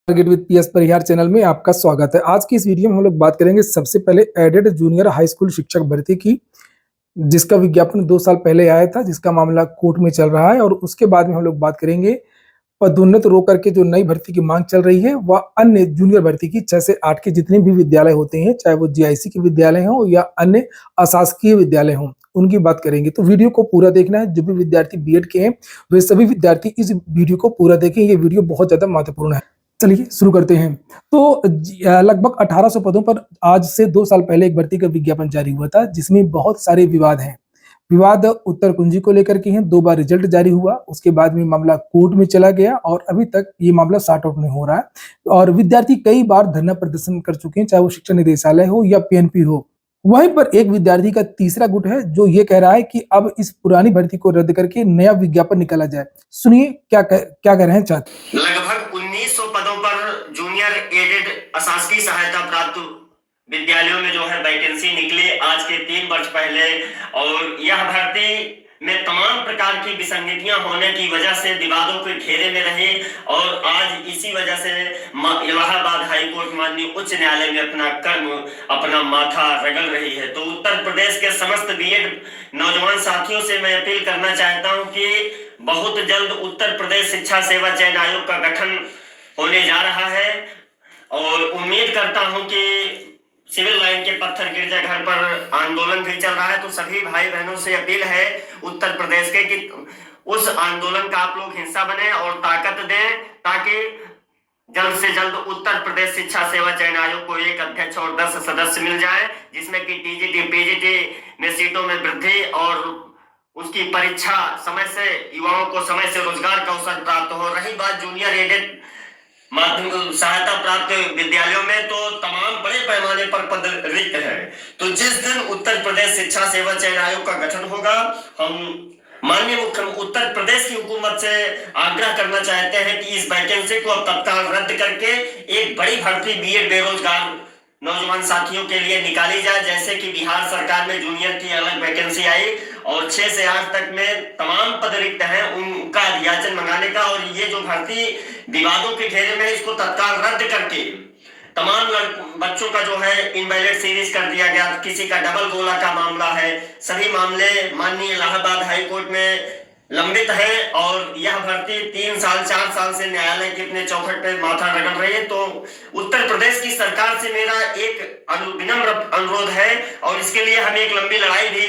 Target with PS Parihar channel में आपका स्वागत है। आज की इस वीडियो में हम लोग बात करेंगे सबसे पहले एडेड जूनियर हाई स्कूल शिक्षक भर्ती की, जिसका विज्ञापन 2 साल पहले आया था, जिसका मामला कोर्ट में चल रहा है। और उसके बाद में हम लोग बात करेंगे पदोन्नत रोक करके जो नई भर्ती की मांग चल रही है, वह अन्य जूनियर भर्ती की 6 से 8 के जितने भी विद्यालय होते हैं, चाहे वो जीआईसी के विद्यालय हों या अन्य अशासकीय विद्यालय हों, उनकी बात करेंगे। तो वीडियो को पूरा देखना है। जो भी विद्यार्थी बीएड के हैं, वे सभी विद्यार्थी इस वीडियो को पूरा देखें। ये वीडियो बहुत ज्यादा महत्वपूर्ण है। चलिए शुरू करते हैं। तो लगभग 1800 पदों पर आज से 2 साल पहले एक भर्ती का विज्ञापन जारी हुआ था, जिसमें बहुत सारे विवाद हैं। विवाद उत्तर कुंजी को लेकर के हैं। 2 बार रिजल्ट जारी हुआ, उसके बाद में मामला कोर्ट में चला गया और अभी तक ये मामला सॉर्ट आउट नहीं हो रहा है। और विद्यार्थी कई बार धरना प्रदर्शन कर चुके हैं, चाहे वो शिक्षा निदेशालय हो या पीएनपी हो। वहीं पर एक विद्यार्थी का तीसरा गुट है, जो ये कह रहा है कि अब इस पुरानी भर्ती को रद्द करके नया विज्ञापन निकाला जाए। सुनिए क्या कह रहे हैं छात्र। लगभग 1900 पदों पर जूनियर एडेड अशासकीय सहायता प्राप्त विद्यालयों में जो है वैकेंसी निकली आज के 3 वर्ष पहले, और यह भर्ती में तमाम प्रकार की विसंगतियां होने की वजह से विवादों के घेरे में रही और आज इसी वजह से इलाहाबाद हाई कोर्ट माननीय उच्च न्यायालय में अपना माथा रगड़ रही है। तो उत्तर प्रदेश के समस्त बीएड नौजवान साथियों से मैं अपील करना चाहता हूं कि बहुत जल्द उत्तर प्रदेश शिक्षा सेवा चयन आयोग का गठन होने जा रहा है और उम्मीद करता हूं कि सिविल लाइन के पत्थर गिरजाघर पर आंदोलन भी चल रहा है। तो सभी भाई बहनों से अपील है उत्तर प्रदेश के कि उस आंदोलन का आप लोग हिस्सा बने और ताकत दें, ताकि जल्द से जल्द उत्तर प्रदेश शिक्षा सेवा चयन आयोग को एक अध्यक्ष और 10 सदस्य मिल जाए, जिसमें कि टीजीटी पीजीटी में सीटों में वृद्धि और उसकी परीक्षा समय से, युवाओं को समय से रोजगार का अवसर प्राप्त हो। रही बात जूनियर एडेड माध्यमिक सहायता प्राप्त विद्यालयों में, तो तमाम बड़े पैमाने पर पद रिक्त है। तो जिस दिन उत्तर प्रदेश शिक्षा सेवा चयन आयोग का गठन होगा, हम माननीय मुख्यमंत्री उत्तर प्रदेश की हुकूमत से आग्रह करना चाहते हैं कि इस वैकेंसी को अब तत्काल रद्द करके एक बड़ी भर्ती बीएड बेरोजगार नौजवान साथियों के लिए निकाली जाए, जैसे कि बिहार सरकार में जूनियर की अलग वैकेंसी आई और 6 से 8 तक में तमाम पद रिक्त हैं, उनका अधियाचन मंगाने का। और ये जो भर्ती विवादों के घेरे में, इसको तत्काल रद्द करके तमाम बच्चों का जो है इनवैलिड सीरीज कर दिया गया। किसी का डबल गोला का मामला है, सभी मामले माननीय इलाहाबाद हाई कोर्ट में लंबित है और यह भर्ती 3 साल 4 साल से न्यायालय के अपने चौखट पे माथा रगड़ रही है। तो उत्तर प्रदेश की सरकार से मेरा एक विनम्र अनुरोध है और इसके लिए हम एक लंबी लड़ाई भी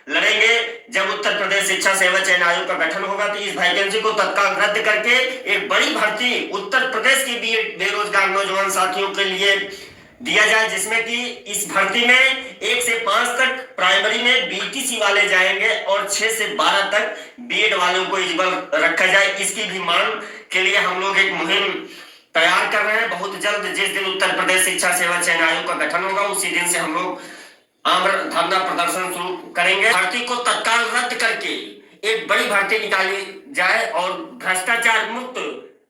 लड़ेंगे। जब उत्तर प्रदेश शिक्षा सेवा चयन आयोग का गठन होगा तो इस वैकेंसी को तत्काल रद्द करके एक बड़ी भर्ती उत्तर प्रदेश की बेरोजगार नौजवान साथियों के लिए दिया जाए, जिसमें कि इस भर्ती में 1 से 5 तक प्राइमरी में बीटीसी वाले जाएंगे और 6 से 12 तक बीएड वालों को एलिजिबल रखा जाए। इसकी भी मांग के लिए हम लोग एक मुहिम तैयार कर रहे हैं। बहुत जल्द जिस दिन उत्तर प्रदेश शिक्षा सेवा चयन आयोग का गठन होगा, उसी दिन से हम लोग धरना प्रदर्शन शुरू करेंगे। भर्ती को तत्काल रद्द करके एक बड़ी भर्ती निकाली जाए और भ्रष्टाचार मुक्त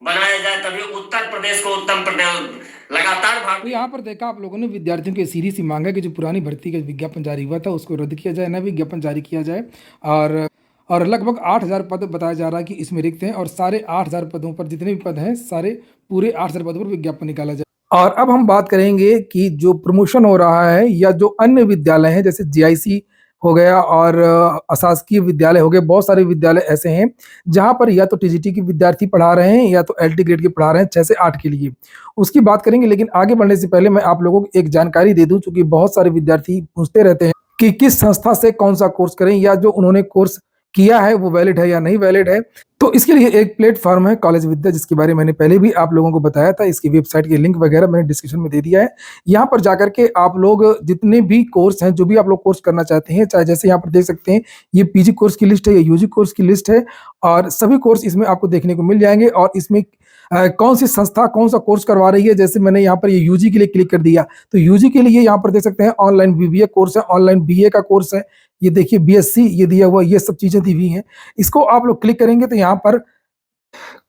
बनाया जाए, तभी उत्तर प्रदेश को उत्तम प्रदेश लगातार। तो यहाँ पर देखा आप लोगों ने, विद्यार्थियों की सीधी सी मांग है कि जो पुरानी भर्ती का विज्ञापन जारी हुआ था उसको रद्द किया जाए, नया विज्ञापन जारी किया जाए। और लगभग 8000 पद बताया जा रहा है कि इसमें रिक्त हैं और सारे 8000 पदों पर जितने भी पद हैं, सारे पूरे 8000 पदों पर विज्ञापन निकाला जाए। और अब हम बात करेंगे कि जो प्रमोशन हो रहा है या जो अन्य विद्यालय हैं, जैसे जीआईसी हो गया और अशासकीय विद्यालय हो गए, बहुत सारे विद्यालय ऐसे हैं जहां पर या तो टीजीटी के विद्यार्थी पढ़ा रहे हैं या तो एलटी ग्रेड के पढ़ा रहे हैं 6 से 8 के लिए। उसकी बात करेंगे, लेकिन आगे बढ़ने से पहले मैं आप लोगों को एक जानकारी दे दूं, क्योंकि बहुत सारे विद्यार्थी पूछते रहते हैं कि किस संस्था से कौन सा कोर्स करें या जो उन्होंने कोर्स किया है वो वैलिड है या नहीं वैलिड है। तो इसके लिए एक प्लेटफॉर्म है कॉलेज विद्या, जिसके बारे में मैंने पहले भी आप लोगों को बताया था। इसकी वेबसाइट के लिंक वगैरह मैंने डिस्क्रिप्शन में दे दिया है। यहाँ पर जाकर के आप लोग जितने भी कोर्स हैं, जो भी आप लोग कोर्स करना चाहते हैं, चाहे जैसे यहाँ पर देख सकते हैं ये पीजी कोर्स की लिस्ट है, ये यूजी कोर्स की लिस्ट है और सभी कोर्स इसमें आपको देखने को मिल जाएंगे। और इसमें कौन सी संस्था कौन सा कोर्स करवा रही है, जैसे मैंने यहाँ पर ये यूजी के लिए क्लिक कर दिया तो यूजी के लिए यहाँ पर देख सकते हैं ऑनलाइन बीबीए कोर्स है, ऑनलाइन बीए का कोर्स है, ये देखिए बीएससी ये दिया हुआ, ये सब चीजें दी हुई हैं। इसको आप लोग क्लिक करेंगे तो यहाँ पर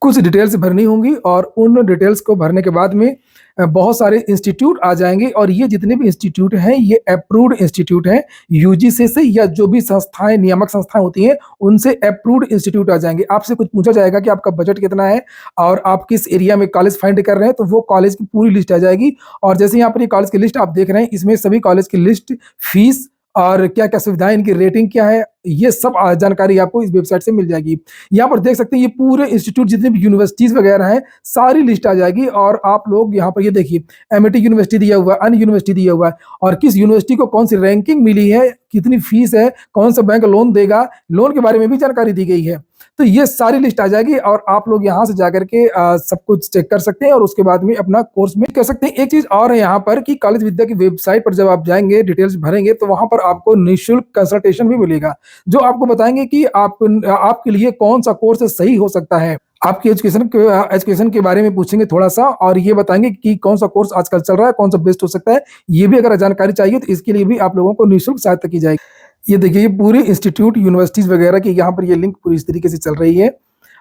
कुछ डिटेल्स भरनी होंगी और उन डिटेल्स को भरने के बाद में बहुत सारे इंस्टीट्यूट आ जाएंगे और ये जितने भी इंस्टीट्यूट हैं ये अप्रूव्ड इंस्टीट्यूट हैं यूजीसी से, या जो भी संस्थाएं नियामक संस्थाएं होती हैं उनसे अप्रूव्ड इंस्टीट्यूट आ जाएंगे। आपसे कुछ पूछा जाएगा कि आपका बजट कितना है और आप किस एरिया में कॉलेज फाइंड कर रहे हैं, तो वो कॉलेज की पूरी लिस्ट आ जाएगी। और जैसे यहाँ पर ये कॉलेज की लिस्ट आप देख रहे हैं, इसमें सभी कॉलेज की लिस्ट, फीस और क्या क्या सुविधाएं, इनकी रेटिंग क्या है, ये सब जानकारी आपको इस वेबसाइट से मिल जाएगी। यहाँ पर देख सकते हैं ये पूरे इंस्टीट्यूट जितने भी यूनिवर्सिटीज वगैरह हैं सारी लिस्ट आ जाएगी और आप लोग यहाँ पर ये देखिए एमआईटी यूनिवर्सिटी दिया हुआ है, अन्य यूनिवर्सिटी दिया हुआ है और किस यूनिवर्सिटी को कौन सी रैंकिंग मिली है, कितनी फीस है, कौन सा बैंक लोन देगा, लोन के बारे में भी जानकारी दी गई है। तो ये सारी लिस्ट आ जाएगी और आप लोग यहाँ से जाकर के सब कुछ चेक कर सकते हैं और उसके बाद में अपना कोर्स में कर सकते हैं। एक चीज और है यहाँ पर कि कॉलेज विद्या की वेबसाइट पर जब आप जाएंगे डिटेल्स भरेंगे तो वहां पर आपको निःशुल्क कंसल्टेशन भी मिलेगा, जो आपको बताएंगे कि आपके लिए कौन सा कोर्स सही हो सकता है। आपकी एजुकेशन के बारे में पूछेंगे थोड़ा सा और ये बताएंगे कि कौन सा कोर्स आजकल चल रहा है, कौन सा बेस्ट हो सकता है। ये भी अगर जानकारी चाहिए तो इसके लिए भी आप लोगों को निःशुल्क सहायता की जाएगी। ये देखिए ये पूरे इंस्टीट्यूट यूनिवर्सिटीज वगैरह की यहाँ पर ये लिंक पूरी इस तरीके से चल रही है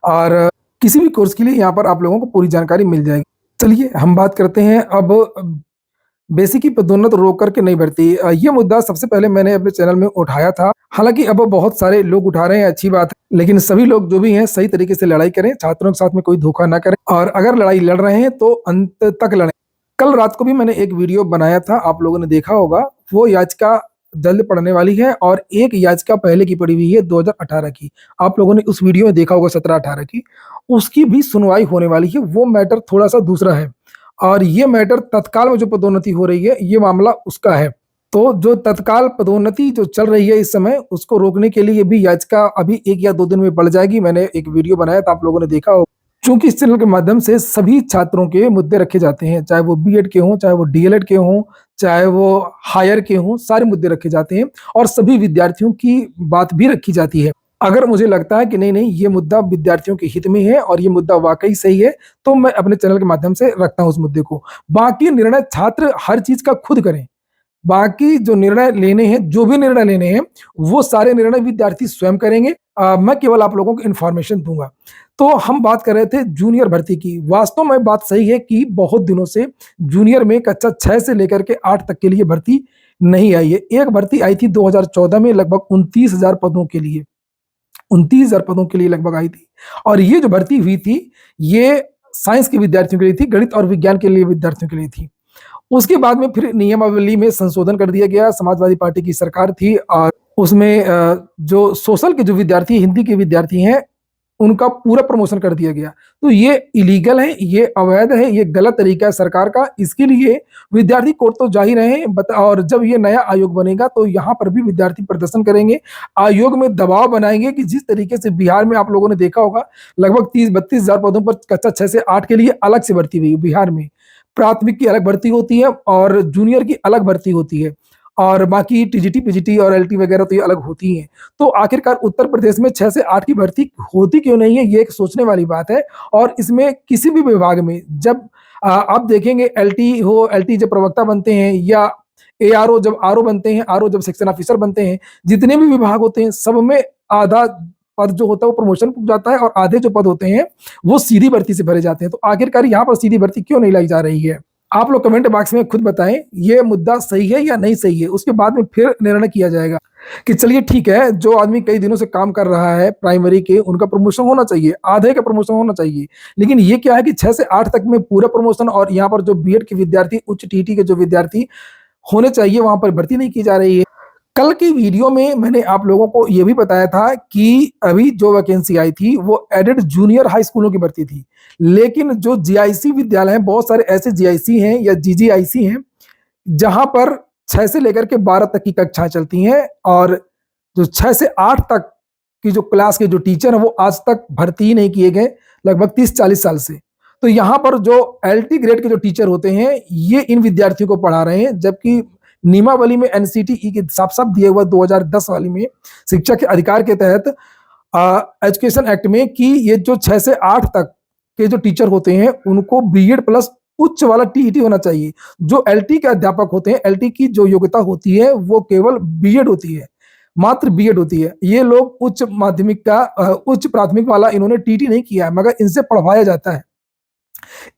और किसी भी कोर्स के लिए यहाँ पर आप लोगों को पूरी जानकारी मिल जाएगी। चलिए हम बात करते हैं अब बेसिक की पदोन्नत रोक करके नहीं भर्ती। ये मुद्दा सबसे पहले मैंने अपने चैनल में उठाया था, हालांकि अब बहुत सारे लोग उठा रहे हैं, अच्छी बात है, लेकिन सभी लोग जो भी हैं सही तरीके से लड़ाई करें, छात्रों के साथ में कोई धोखा ना करें और अगर लड़ाई लड़ रहे हैं तो अंत तक लड़ें। कल रात को भी मैंने एक वीडियो बनाया था, आप लोगों ने देखा होगा, वो याचिका जल्द पढ़ने वाली है और एक याचिका पहले की पड़ी हुई है 2018 की, आप लोगों ने उस वीडियो में देखा होगा 17-18 की, उसकी भी सुनवाई होने वाली है। वो मैटर थोड़ा सा दूसरा है और ये मैटर तत्काल में जो पदोन्नति हो रही है ये मामला उसका है। तो जो तत्काल पदोन्नति जो चल रही है इस समय उसको रोकने के लिए भी याचिका अभी 1 या 2 दिन में बढ़ जाएगी। मैंने एक वीडियो बनाया था, आप लोगों ने देखा हो। चूंकि इस चैनल के माध्यम से सभी छात्रों के मुद्दे रखे जाते हैं, चाहे वो बीएड के हों, चाहे वो डीएलएड के हों, चाहे वो हायर के हों, सारे मुद्दे रखे जाते हैं और सभी विद्यार्थियों की बात भी रखी जाती है। अगर मुझे लगता है कि नहीं ये मुद्दा विद्यार्थियों के हित में है और ये मुद्दा वाकई सही है तो मैं अपने चैनल के माध्यम से रखता हूं उस मुद्दे को। बाकी निर्णय छात्र हर चीज का खुद करें, बाकी जो निर्णय लेने हैं, जो भी निर्णय लेने हैं वो सारे निर्णय विद्यार्थी स्वयं करेंगे। मैं केवल आप लोगों को इन्फॉर्मेशन दूंगा। तो हम बात कर रहे थे जूनियर भर्ती की। वास्तव में बात सही है कि बहुत दिनों से जूनियर में कक्षा 6 से लेकर के 8 तक के लिए भर्ती नहीं आई है। एक भर्ती आई थी 2014 में लगभग 29,000 पदों के लिए, 29,000 पदों के लिए लगभग आई थी और ये जो भर्ती हुई थी ये साइंस के विद्यार्थियों के लिए थी, गणित और विज्ञान के लिए विद्यार्थियों के लिए थी। उसके बाद में फिर नियमावली में संशोधन कर दिया गया, समाजवादी पार्टी की सरकार थी और उसमें जो सोशल के जो विद्यार्थी, हिंदी के विद्यार्थी हैं, उनका पूरा प्रमोशन कर दिया गया। तो ये इलीगल है, ये अवैध है, ये गलत तरीका है सरकार का। इसके लिए विद्यार्थी कोर्ट तो जा ही रहे हैं और जब ये नया आयोग बनेगा तो यहाँ पर भी विद्यार्थी प्रदर्शन करेंगे, आयोग में दबाव बनाएंगे कि जिस तरीके से बिहार में आप लोगों ने देखा होगा लगभग 30-32,000 पदों पर कक्षा 6 से 8 के लिए अलग से भर्ती हुई बिहार में। प्राथमिक की अलग भर्ती होती है और जूनियर की अलग भर्ती होती है और बाकी टीजीटी, पीजीटी और एलटी वगैरह तो ये अलग होती हैं। तो आखिरकार उत्तर प्रदेश में 6 से 8 की भर्ती होती क्यों नहीं है, ये एक सोचने वाली बात है। और इसमें किसी भी विभाग में जब आप देखेंगे एलटी जब प्रवक्ता बनते हैं या एआरओ जब आरओ बनते हैं, आरओ जब सेक्शन ऑफिसर बनते हैं, जितने भी विभाग होते हैं सब में आधा पद जो होता है वो प्रमोशन जाता है और आधे जो पद होते हैं वो सीधी भर्ती से भरे जाते हैं। तो आखिरकार यहाँ पर सीधी भर्ती क्यों नहीं लाई जा रही है? आप लोग कमेंट बॉक्स में खुद बताएं ये मुद्दा सही है या नहीं सही है। उसके बाद में फिर निर्णय किया जाएगा कि चलिए ठीक है, जो आदमी कई दिनों से काम कर रहा है प्राइमरी के, उनका प्रमोशन होना चाहिए, आधे का प्रमोशन होना चाहिए। लेकिन ये क्या है कि 6 से 8 तक में पूरा प्रमोशन और यहाँ पर जो बीएड के विद्यार्थी, उच्च टीटी के जो विद्यार्थी होने चाहिए वहां पर भर्ती नहीं की जा रही है। कल की वीडियो में मैंने आप लोगों को यह भी बताया था कि अभी जो वैकेंसी आई थी वो एडेड जूनियर हाई स्कूलों की भर्ती थी, लेकिन जो जीआईसी विद्यालय हैं, बहुत सारे ऐसे जीआईसी हैं या जीजीआईसी हैं जहां पर 6 से लेकर के 12 तक की कक्षाएं चलती हैं और जो 6 से 8 तक की जो क्लास के जो टीचर हैं वो आज तक भर्ती ही नहीं किए गए, लगभग 30-40 साल से। तो यहाँ पर जो एलटी ग्रेड के जो टीचर होते हैं ये इन विद्यार्थियों को पढ़ा रहे हैं, जबकि नियमावली में एनसीटीई के साफ साफ दिए हुआ 2010 वाली में शिक्षा के अधिकार के तहत एजुकेशन एक्ट में कि ये जो 6 से 8 तक के जो टीचर होते हैं उनको बीएड प्लस उच्च वाला टीईटी होना चाहिए। जो एलटी के अध्यापक होते हैं, एलटी की जो योग्यता होती है वो केवल बीएड होती है, मात्र बीएड होती है। ये लोग उच्च माध्यमिक का उच्च प्राथमिक वाला इन्होंने टीटी नहीं किया है, मगर इनसे पढ़वाया जाता है।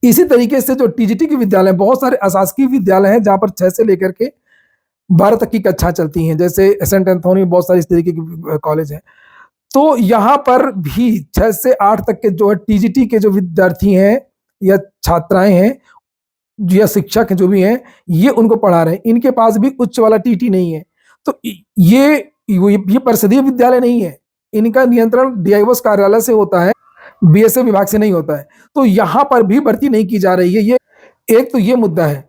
इसी तरीके से जो टीजीटी के विद्यालय, बहुत सारे अशासकीय विद्यालय हैं जहां पर 6 से लेकर के 12 तक की कक्षा चलती हैं, जैसे सेंट एंथोनी, बहुत सारे इस तरीके के कॉलेज हैं। तो यहाँ पर भी 6 से 8 तक के जो है टीजीटी के जो विद्यार्थी हैं या छात्राएं हैं या शिक्षक जो भी हैं, ये उनको पढ़ा रहे हैं। इनके पास भी उच्च वाला टीटी नहीं है। तो ये परिषदीय विद्यालय नहीं है, इनका नियंत्रण डीआईओ कार्यालय से होता है, बीएसएफ विभाग से नहीं होता है। तो यहाँ पर भी भर्ती नहीं की जा रही है। ये एक तो ये मुद्दा है।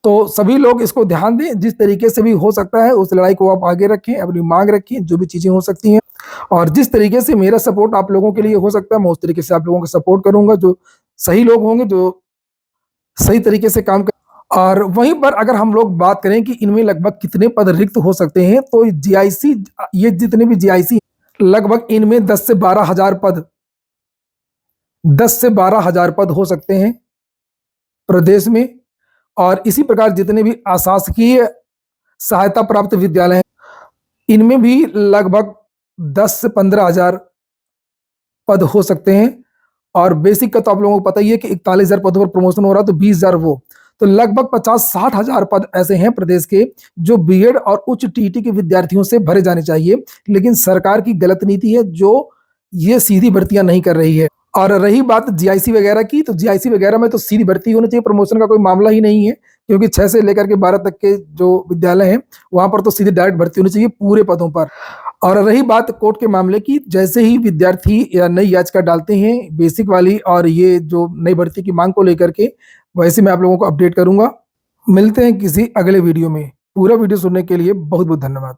तो सभी लोग इसको ध्यान दें, जिस तरीके से भी हो सकता है उस लड़ाई को आप आगे रखें, अपनी मांग रखें, जो भी चीजें हो सकती हैं। और जिस तरीके से मेरा सपोर्ट आप लोगों के लिए हो सकता है, मैं उस तरीके से आप लोगों को सपोर्ट करूंगा। जो सही लोग होंगे, जो सही तरीके से काम कर। और वहीं पर अगर हम लोग बात करें कि इनमें लगभग कितने पद रिक्त हो सकते हैं, तो जीआईसी, ये जितने भी जीआईसी, लगभग इनमें 10 से 12 हजार पद 10 से 12 हजार पद हो सकते हैं प्रदेश में। और इसी प्रकार जितने भी अशासकीय सहायता प्राप्त विद्यालय हैं, इनमें भी लगभग 10 से 15 हजार पद हो सकते हैं। और बेसिक का तो आप लोगों को पता ही है कि 41 हजार पदों पर प्रमोशन हो रहा है, तो 20 हजार वो, तो लगभग 50-60 हजार पद ऐसे हैं प्रदेश के जो बीएड और उच्च टीटी के विद्यार्थियों से भरे जाने चाहिए। लेकिन सरकार की गलत नीति है जो ये सीधी भर्तियां नहीं कर रही है। और रही बात जीआईसी वगैरह की, तो जीआईसी वगैरह में तो सीधी भर्ती होनी चाहिए, प्रमोशन का कोई मामला ही नहीं है, क्योंकि 6 से लेकर के 12 तक के जो विद्यालय हैं वहां पर तो सीधी डायरेक्ट भर्ती होनी चाहिए पूरे पदों पर। और रही बात कोर्ट के मामले की, जैसे ही विद्यार्थी या नई याचिका डालते हैं बेसिक वाली और ये जो नई भर्ती की मांग को लेकर के, वैसे मैं आप लोगों को अपडेट करूंगा। मिलते हैं किसी अगले वीडियो में। पूरा वीडियो सुनने के लिए बहुत बहुत धन्यवाद।